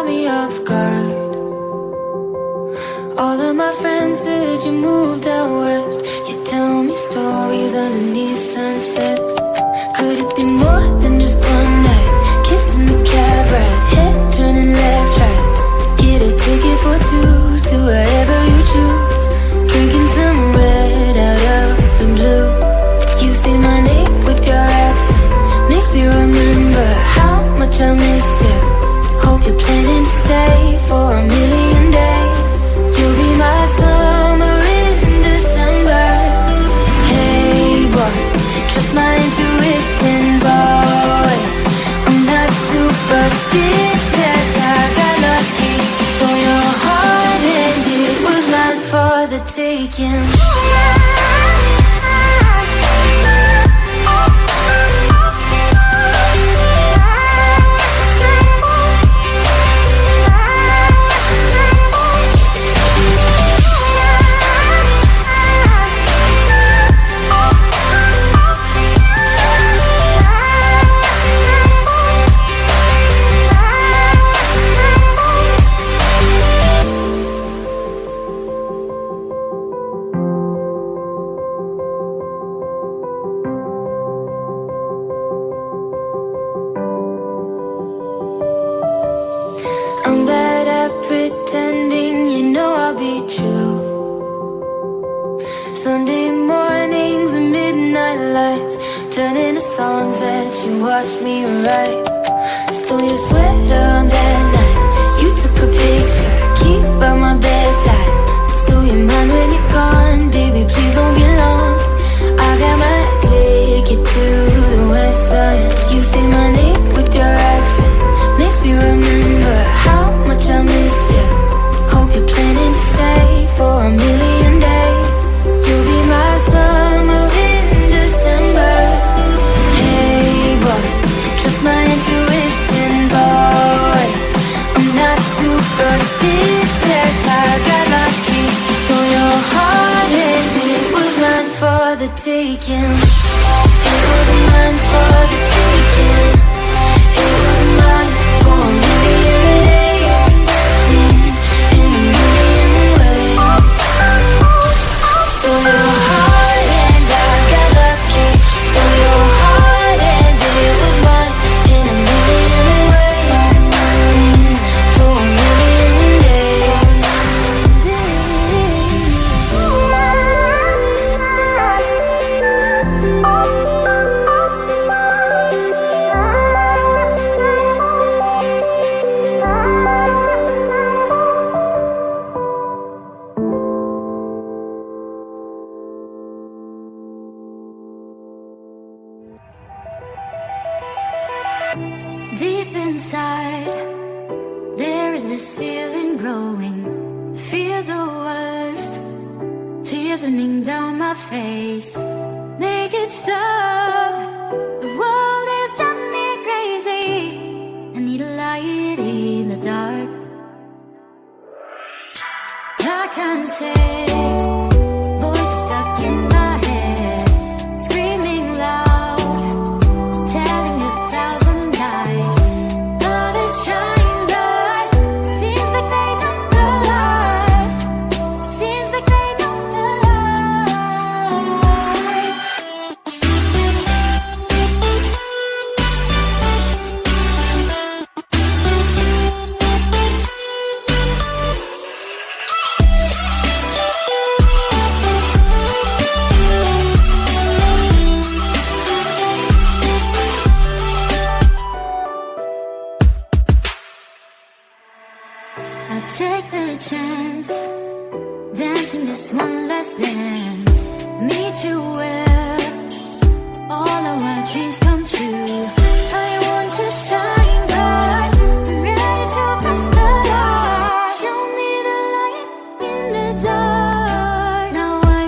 caught me off guard. All of my friends said you moved out west. You tell me stories underneath sunsets. Could it be more than just one night? Kissing the cab ride, head turning left, right. Get a ticket for two to wherever you choose. Drinking some red out of the blue. You say my name with your accent, makes me remember how much I missed you. Hope you're planning to stay for a million days. You'll be my summer in December. Hey boy, trust my intuitions always. I'm not superstitious, I got lucky. Stole your heart and it was mine for the taking. I'm bad at pretending, you know I'll be true. Sunday mornings and midnight lights turn into songs that you watch me write. Stole your sweater on that night. You took a picture, keep by my bedside. So you're mine when you're gone, baby, please don't be long. I got my ticket to the west side. You say my name with your accent, makes me remember how much I missed you. Hope you're planning to stay for a million days. You'll be my summer in December. Hey boy, trust my intuitions always. I'm not superstitious, I got lucky. Stole your heart and it was mine for the taking. It was mine for the taking. It was mine for a million days, in a million ways. Stole your heart and I got lucky. Stole your heart and it was mine in a million ways, for a million days. Deep inside, there is this feeling growing. Feel the worst, tears running down my face. Make it stop, the world is driving me crazy. I need a light in the dark. I can't take voices stuck in my head, screaming loud, telling 1,000 lies. Love is shining bright, seems like they don't lie. Seems like they don't lie. I take the chance, dancing this one last dance. Meet you where all of our dreams come